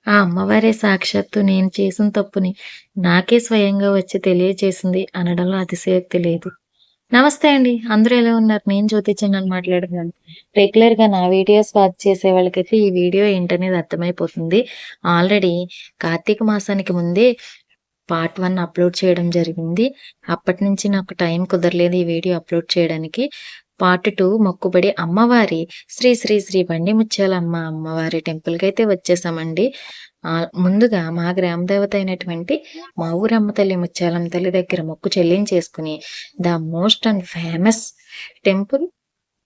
ఆ అమ్మవారే సాక్షాత్తు నేను చేసిన తప్పుని నాకే స్వయంగా వచ్చి తెలియచేసింది అనడంలో అతిశయోక్తి లేదు. నమస్తే అండి. అందరూ ఎలా ఉన్నారు? నేను జ్యోతి చిన్నాని మాట్లాడుతున్నాను. రెగ్యులర్‌గా నా వీడియోస్ వాచ్ చేసే వాళ్ళకైతే ఈ వీడియో ఏంటనేది అర్థమైపోతుంది. ఆల్రెడీ కార్తీక మాసానికి ముందే పార్ట్ 1 అప్‌లోడ్ చేయడం జరిగింది. అప్పటినుంచి నాకు టైం కుదరలేదు ఈ వీడియో అప్‌లోడ్ చేయడానికి. పార్ట్ 2 మొక్కుబడి అమ్మవారి శ్రీ శ్రీ శ్రీ బండి ముత్యాలమ్మ అమ్మవారి టెంపుల్‌కైతే వచ్చేసామండి. ముందుగా మా గ్రామ దేవత అయినటువంటి మా ఊరమ్మ తల్లి ముత్యాలమ్మ తల్లి దగ్గర మొక్కు చెల్లించేసుకొని the most and famous temple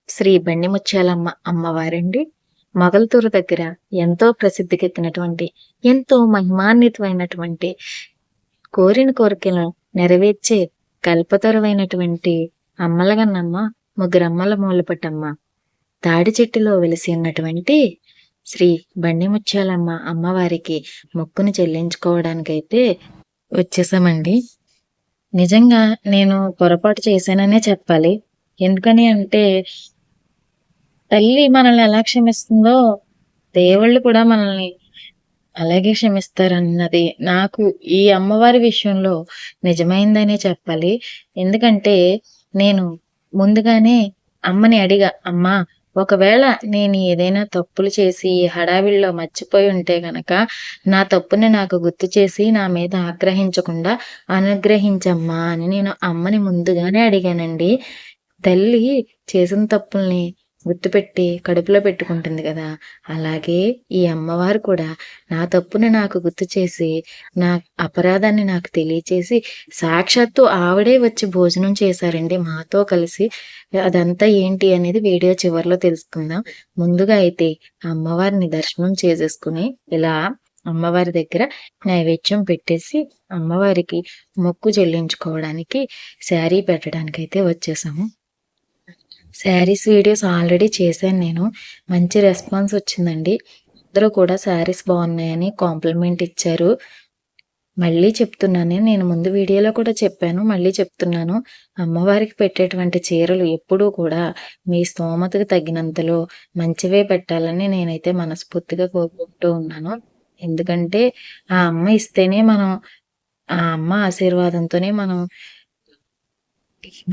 Sri Bandi Mutyalamma అమ్మవారండి. Mogalthur దగ్గర ఎంతో ప్రసిద్ధికెక్కినటువంటి, ఎంతో మహిమాన్వితమైనటువంటి, కోరిన కోరికలను నెరవేర్చే కల్పతరువైనటువంటి అమ్మలగన్నమ్మ, ముగ్గురమ్మల మూలపటమ్మ, తాడి చెట్టులో వెలిసి ఉన్నటువంటి శ్రీ బండి ముత్యాలమ్మ అమ్మవారికి మొక్కును చెల్లించుకోవడానికైతే వచ్చేసామండి. నిజంగా నేను పొరపాటు చేశాననే చెప్పాలి. ఎందుకని అంటే, తల్లి మనల్ని ఎలా క్షమిస్తుందో దేవుళ్ళు కూడా మనల్ని అలాగే క్షమిస్తారన్నది నాకు ఈ అమ్మవారి విషయంలో నిజమైందనే చెప్పాలి. ఎందుకంటే నేను ముందుగానే అమ్మని అడిగా, "అమ్మా, ఒకవేళ నేను ఏదైనా తప్పులు చేసి హడావిడిలో మర్చిపోయి ఉంటే గనక నా తప్పుని నాకు గుర్తు చేసి నా మీద ఆగ్రహించకుండా అనుగ్రహించమ్మా" అని నేను అమ్మని ముందుగానే అడిగానండి. తల్లి చేసిన తప్పుల్ని గుర్తుపెట్టి కడుపులో పెట్టుకుంటుంది కదా! అలాగే ఈ అమ్మవారు కూడా నా తప్పుని నాకు గుర్తు చేసి, నా అపరాధాన్ని నాకు తెలియచేసి, సాక్షాత్తు ఆవిడే వచ్చి భోజనం చేశారండి మాతో కలిసి. అదంతా ఏంటి అనేది వీడియో చివరిలో తెలుసుకుందాం. ముందుగా అయితే అమ్మవారిని దర్శనం చేసేసుకుని, ఇలా అమ్మవారి దగ్గర నైవేద్యం పెట్టేసి, అమ్మవారికి మొక్కు చెల్లించుకోవడానికి శారీ పెట్టడానికైతే వచ్చేసాము. శారీస్ వీడియోస్ ఆల్రెడీ చేశాను నేను. మంచి రెస్పాన్స్ వచ్చిందండి. అందరూ కూడా శారీస్ బాగున్నాయని కాంప్లిమెంట్ ఇచ్చారు. మళ్ళీ చెప్తున్నాను, నేను ముందు వీడియోలో కూడా చెప్పాను, మళ్ళీ చెప్తున్నాను. అమ్మవారికి పెట్టేటువంటి చీరలు ఎప్పుడూ కూడా మీ స్తోమతకు తగినంతలో మంచివే పెట్టాలని నేనైతే మనస్ఫూర్తిగా కోరుకుంటూ ఉన్నాను. ఎందుకంటే ఆ అమ్మ ఇస్తేనే మనం, ఆ అమ్మ ఆశీర్వాదంతోనే మనం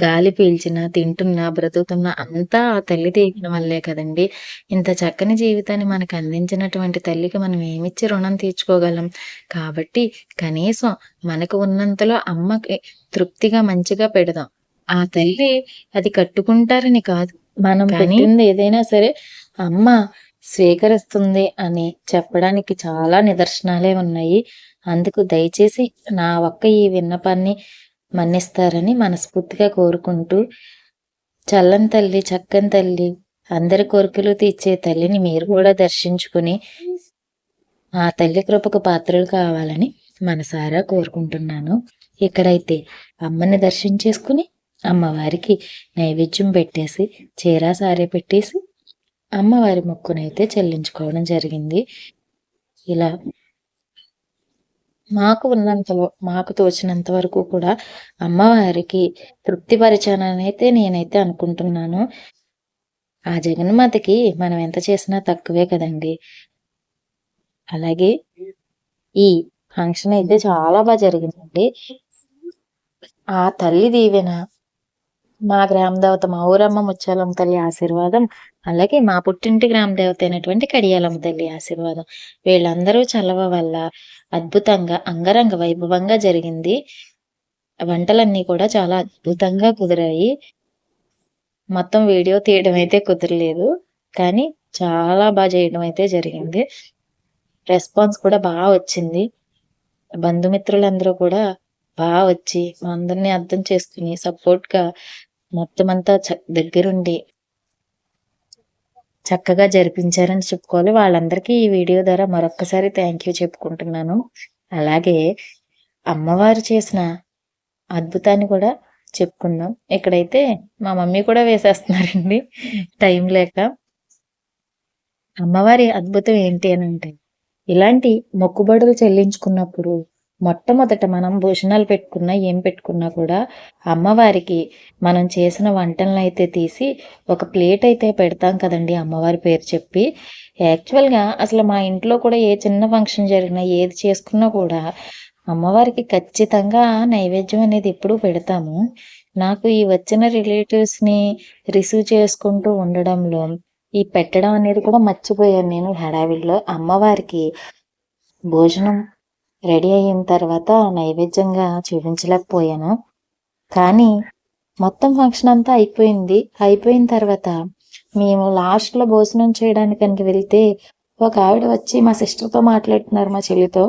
గాలి పీల్చినా, తింటున్నా, బ్రతుకుతున్నా అంతా ఆ తల్లి దీవెన వల్లే కదండీ! ఇంత చక్కని జీవితాన్ని మనకు అందించినటువంటి తల్లికి మనం ఏమిచ్చి రుణం తీర్చుకోగలం? కాబట్టి కనీసం మనకు ఉన్నంతలో అమ్మకి తృప్తిగా మంచిగా పెడదాం. ఆ తల్లి అది కట్టుకుంటారని కాదు. మనం పెట్టింది ఏదైనా సరే అమ్మ స్వీకరిస్తుంది అని చెప్పడానికి చాలా నిదర్శనాలే ఉన్నాయి. అందుకు దయచేసి నా ఒక్క ఈ విన్నపాన్ని మన్నిస్తారని మనస్ఫూర్తిగా కోరుకుంటూ, చల్లని తల్లి, చక్కని తల్లి, అందరి కోరికలు తీర్చే తల్లిని మీరు కూడా దర్శించుకుని ఆ తల్లి కృపకు పాత్రలు కావాలని మనసారా కోరుకుంటున్నాను. ఇక్కడైతే అమ్మని దర్శించేసుకుని అమ్మవారికి నైవేద్యం పెట్టేసి, చీర సారె పెట్టేసి అమ్మవారి మొక్కునైతే చెల్లించుకోవడం జరిగింది. ఇలా మాకు తోచినంత వరకు కూడా అమ్మవారికి తృప్తిపరిచాననైతే నేనైతే అనుకుంటున్నాను. ఆ జగన్మాతకి మనం ఎంత చేసినా తక్కువే కదండి. అలాగే ఈ ఫంక్షన్ అయితే చాలా బాగా జరిగిందండి. ఆ తల్లి దీవెన, మా గ్రామ దేవత మా ఊరమ్మ ముత్యాలమ్మ తల్లి ఆశీర్వాదం, అలాగే మా పుట్టింటి గ్రామ దేవత అయినటువంటి కడియాలమ్మ తల్లి ఆశీర్వాదం, వీళ్ళందరూ చలవ వల్ల అద్భుతంగా అంగరంగ వైభవంగా జరిగింది. వంటలన్నీ కూడా చాలా అద్భుతంగా కుదిరాయి. మొత్తం వీడియో తీయడం అయితే కుదరలేదు, కానీ చాలా బాగా చేయడం అయితే జరిగింది. రెస్పాన్స్ కూడా బాగా వచ్చింది. బంధుమిత్రులందరూ కూడా బాగా వచ్చి మా అందరినీ అర్థం చేసుకుని సపోర్ట్గా మొత్తం అంతా దగ్గరుండి చక్కగా జరిపించారని చెప్పుకోవాలి. వాళ్ళందరికీ ఈ వీడియో ద్వారా మరొక్కసారి థ్యాంక్ యూ చెప్పుకుంటున్నాను. అలాగే అమ్మవారు చేసిన అద్భుతాన్ని కూడా చెప్పుకుందాం. ఇక్కడైతే మా మమ్మీ కూడా వేసేస్తున్నారండి టైం లేక. అమ్మవారి అద్భుతం ఏంటి అని అంటే, ఇలాంటి మొక్కుబడులు చెల్లించుకున్నప్పుడు మొట్టమొదట మనం భోజనాలు పెట్టుకున్నా, ఏం పెట్టుకున్నా కూడా అమ్మవారికి మనం చేసిన వంటలను అయితే తీసి ఒక ప్లేట్ అయితే పెడతాం కదండి అమ్మవారి పేరు చెప్పి. యాక్చువల్‌గా అసలు మా ఇంట్లో కూడా ఏ చిన్న ఫంక్షన్ జరిగినా, ఏది చేసుకున్నా కూడా అమ్మవారికి ఖచ్చితంగా నైవేద్యం అనేది ఎప్పుడూ పెడతాము. నాకు ఈ వచ్చిన రిలేటివ్స్‌ని రిసీవ్ చేసుకుంటూ ఉండడంలో, ఈ పెట్టడం అనేది కూడా మర్చిపోయాను నేను హడావిడిలో. అమ్మవారికి భోజనం రెడీ అయిన తర్వాత నైవేద్యంగా చూపించలేకపోయాను. కానీ మొత్తం ఫంక్షన్ అంతా అయిపోయింది. అయిపోయిన తర్వాత మేము లాస్ట్‌లో భోజనం చేయడానికని వెళ్తే, ఒక ఆవిడ వచ్చి మా సిస్టర్‌తో మాట్లాడుతున్నారు మా చెల్లితో.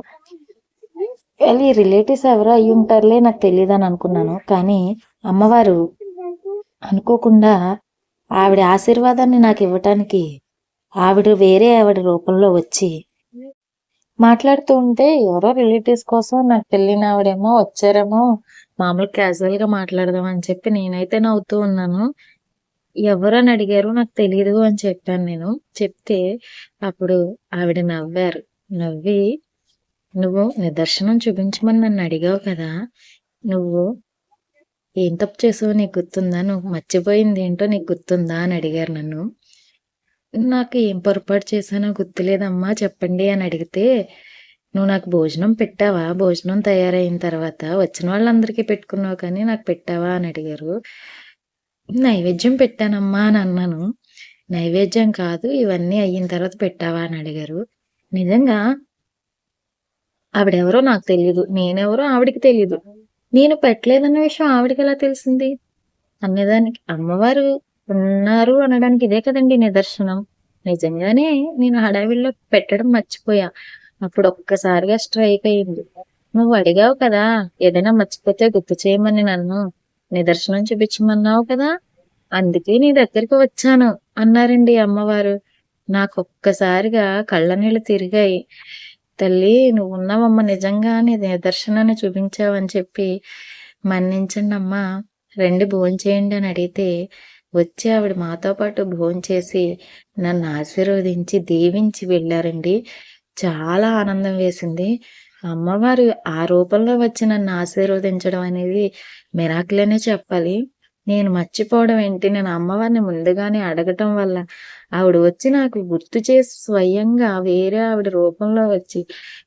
వెళ్ళి రిలేటివ్స్ ఎవరో అయ్యుంటారులే నాకు తెలీదని అనుకున్నాను. కానీ అమ్మవారు అనుకోకుండా ఆవిడ ఆశీర్వాదాన్ని నాకివ్వటానికి వేరే ఆవిడ రూపంలో వచ్చి మాట్లాడుతూ ఉంటే ఎవరో రిలేటివ్స్ కోసం నాకు తెలియని ఆవిడేమో వచ్చారేమో మామూలు క్యాజువల్‌గా మాట్లాడదాం అని చెప్పి నేనైతే నవ్వుతూ ఉన్నాను. ఎవరని అడిగారు నాకు తెలీదు అని చెప్పాను నేను. చెప్తే అప్పుడు ఆవిడ నవ్వారు. నవ్వి "నువ్వు నిదర్శనం చూపించమని నన్ను అడిగావు కదా! నువ్వు ఏం తప్పు చేసావో నీకు గుర్తుందా? నువ్వు మర్చిపోయిందేంటో నీకు గుర్తుందా?" అని అడిగారు నన్ను. నాకు ఏం పొరపాటు చేశానో గుర్తులేదమ్మా చెప్పండి అని అడిగితే, "నువ్వు నాకు భోజనం పెట్టావా? భోజనం తయారయిన తర్వాత వచ్చిన వాళ్ళందరికీ పెట్టుకున్నావు కానీ నాకు పెట్టావా?" అని అడిగారు. "నైవేద్యం పెట్టానమ్మా" అని అన్నాను. "నైవేద్యం కాదు ఇవన్నీ అయిన తర్వాత పెట్టావా?" అని అడిగారు. నిజంగా ఆవిడెవరో నాకు తెలీదు. నేనెవరో ఆవిడకి తెలీదు. నేను పెట్టలేదన్న విషయం ఆవిడకెలా తెలిసింది? అనేదానికి అమ్మవారు ఉన్నారు అనడానికి ఇదే కదండీ నిదర్శనం. నిజంగానే నేను హడావిడిలో పెట్టడం మర్చిపోయా. అప్పుడు ఒక్కసారిగా స్ట్రైక్ అయింది. "నువ్వు అడిగావు కదా! ఏదైనా మర్చిపోతే గుర్తు చేయమని నన్ను. నిదర్శనం చూపించమన్నావు కదా! అందుకే నీ దగ్గరికి వచ్చాను" అన్నారండి అమ్మవారు. నాకొక్కసారిగా కళ్ళనీళ్ళు తిరిగాయి. "తల్లి నువ్వున్నావమ్మ నిజంగా నీ నిదర్శనాన్ని చూపించావని చెప్పి మన్నించండమ్మా. రండి భోంచేయండి" అని అడిగితే, వచ్చి ఆవిడ మాతో పాటు భోంచేసి, నన్ను ఆశీర్వదించి, దీవించి వెళ్ళారండి. చాలా ఆనందం వేసింది. అమ్మవారు ఆ రూపంలో వచ్చి నన్ను ఆశీర్వదించడం అనేది మిరాకిల్ అనే చెప్పాలి. నేను మర్చిపోవడం ఏంటి, నేను అమ్మవారిని ముందుగానే అడగటం వల్ల, ఆవిడ వచ్చి నాకు గుర్తు చేసి స్వయంగా వేరే ఆవిడ రూపంలో వచ్చి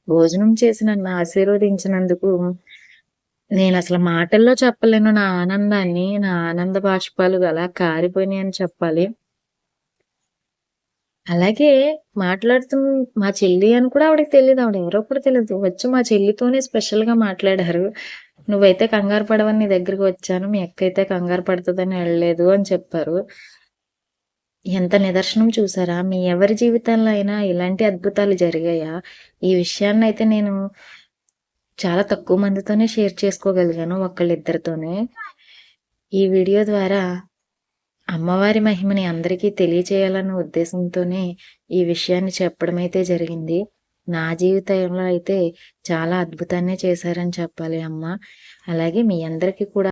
భోజనం చేసి నన్ను ఆశీర్వదించినందుకు నేనసలు మాటల్లో చెప్పలేను నా ఆనందాన్ని. నా ఆనంద బాష్పాలు అలా కారిపోయినాయని చెప్పాలి. అలాగే మాట్లాడుతూ మా చెల్లి అని కూడా ఆవిడకి తెలీదు. ఆవిడెవరో కూడా తెలీదు. వచ్చి మా చెల్లితోనే స్పెషల్‌గా మాట్లాడారు. "నువ్వైతే కంగారు పడవని నీ దగ్గరికి వచ్చాను. మీ అక్కయితే కంగారు పడతదని ఎళ్ళలేదు" అని చెప్పారు. ఎంత నిదర్శనం చూసారా? మీ ఎవరి జీవితంలో అయినా ఇలాంటి అద్భుతాలు జరిగాయా? ఈ విషయాన్నయితే నేను చాలా తక్కువ మందితోనే షేర్ చేసుకోగలిగాను. ఒకళ్ళిద్దరితోనే. ఈ వీడియో ద్వారా అమ్మవారి మహిమని అందరికీ తెలియచేయాలన్న ఉద్దేశంతోనే ఈ విషయాన్ని చెప్పడమైతే జరిగింది. నా జీవితంలో అయితే చాలా అద్భుతాన్నే చేశారని చెప్పాలి అమ్మ. అలాగే మీ అందరికీ కూడా